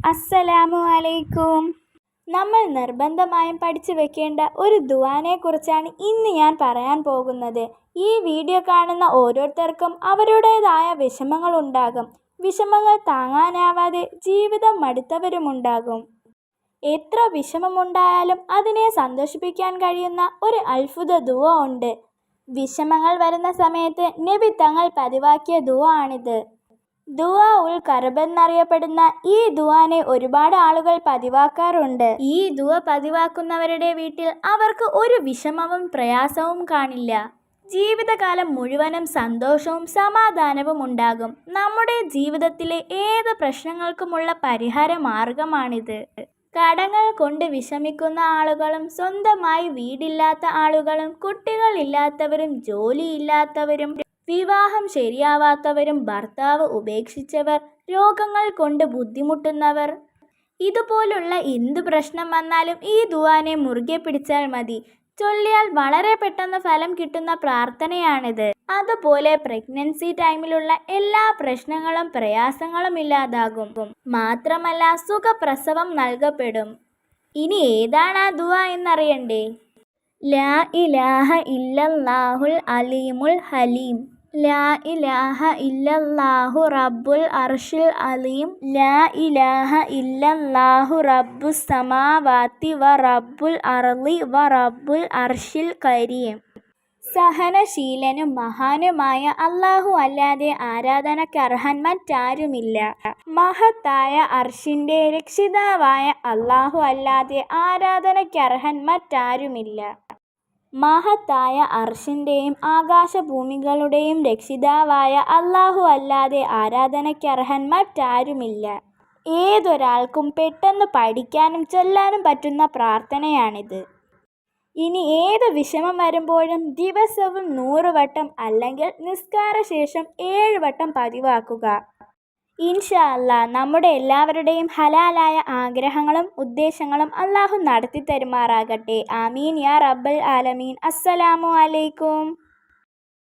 അസ്സലാമു അലൈക്കും. നമ്മൾ നിർബന്ധമായും പഠിച്ചു വെക്കേണ്ട ഒരു ദുആനെ കുറിച്ചാണ് ഇന്ന് ഞാൻ പറയാൻ പോകുന്നത്. ഈ വീഡിയോ കാണുന്ന ഓരോരുത്തർക്കും അവരുടേതായ വിഷമങ്ങളുണ്ടാകും. വിഷമങ്ങൾ താങ്ങാനാവാതെ ജീവിതം മടുത്തവരുമുണ്ടാകും. എത്ര വിഷമമുണ്ടായാലും അതിനെ സന്തോഷിപ്പിക്കാൻ കഴിയുന്ന ഒരു അത്ഭുത ദുആ ഉണ്ട്. വിഷമങ്ങൾ വരുന്ന സമയത്ത് നബി തങ്ങൾ പതിവാക്കിയ ദുആ ആണിത്. ദുആ ഉൽ കർബ് എന്നറിയപ്പെടുന്ന ഈ ദുആനെ ഒരുപാട് ആളുകൾ പതിവാക്കാറുണ്ട്. ഈ ദുആ പതിവാക്കുന്നവരുടെ വീട്ടിൽ അവർക്ക് ഒരു വിഷമവും പ്രയാസവും കാണില്ല. ജീവിതകാലം മുഴുവനും സന്തോഷവും സമാധാനവും ഉണ്ടാകും. നമ്മുടെ ജീവിതത്തിലെ ഏത് പ്രശ്നങ്ങൾക്കുമുള്ള പരിഹാര മാർഗമാണിത്. കടങ്ങൾ കൊണ്ട് വിഷമിക്കുന്ന ആളുകളും സ്വന്തമായി വീടില്ലാത്ത ആളുകളും കുട്ടികളില്ലാത്തവരും ജോലിയില്ലാത്തവരും വിവാഹം ശരിയാവാത്തവരും ഭർത്താവ് ഉപേക്ഷിച്ചവർ രോഗങ്ങൾ കൊണ്ട് ബുദ്ധിമുട്ടുന്നവർ ഇതുപോലുള്ള എന്ത് പ്രശ്നം വന്നാലും ഈ ദുആനെ മുറുകെ പിടിച്ചാൽ മതി. ചൊല്ലിയാൽ വളരെ പെട്ടെന്ന് ഫലം കിട്ടുന്ന പ്രാർത്ഥനയാണിത്. അതുപോലെ പ്രഗ്നൻസി ടൈമിലുള്ള എല്ലാ പ്രശ്നങ്ങളും പ്രയാസങ്ങളും ഇല്ലാതാകും. മാത്രമല്ല സുഖപ്രസവം നൽകപ്പെടും. ഇനി ഏതാണ് ആ ദുആ എന്നറിയണ്ടേ? ലാ ഇലാഹ ഇല്ലല്ലാഹുൽ അലീമുൽ ഹലീം. ലാ ഇലാഹ ഇല്ലല്ലാഹു റബ്ബുൽ അർശിൽ അലീം. ലാ ഇലാഹ ഇല്ലല്ലാഹു റബ്ബുസ് സമാവാതി വ റബ്ബുൽ അർളി വ റബ്ബുൽ അർശിൽ കരീം. സഹനശീലനും മഹാനുമായ അല്ലാഹു അല്ലാതെ ആരാധനക്കർഹൻ മറ്റാരുമില്ല. മഹത്തായ അർശിന്റെ രക്ഷിതാവായ അല്ലാഹു അല്ലാതെ ആരാധനക്കർഹൻ മറ്റാരുമില്ല. മഹത്തായ അർശിന്റെയും ആകാശഭൂമികളുടെയും രക്ഷിതാവായ അല്ലാഹു അല്ലാതെ ആരാധനക്കർഹൻ മറ്റാരുമില്ല. ഏതൊരാൾക്കും പെട്ടെന്ന് പഠിക്കാനും ചൊല്ലാനും പറ്റുന്ന പ്രാർത്ഥനയാണിത്. ഇനി ഏത് വിഷമം വരുമ്പോഴും ദിവസവും 100 വട്ടം അല്ലെങ്കിൽ നിസ്കാര ശേഷം 7 വട്ടം പതിവാക്കുക. ഇൻഷാ അല്ലാഹ് നമ്മുടെ എല്ലാവരുടെയും ഹലാലായ ആഗ്രഹങ്ങളും ഉദ്ദേശങ്ങളും അല്ലാഹു നടത്തി തരുമാറാകട്ടെ. ആമീൻ യാ റബ്ബൽ ആലമീൻ. അസ്സലാമു അലൈക്കും.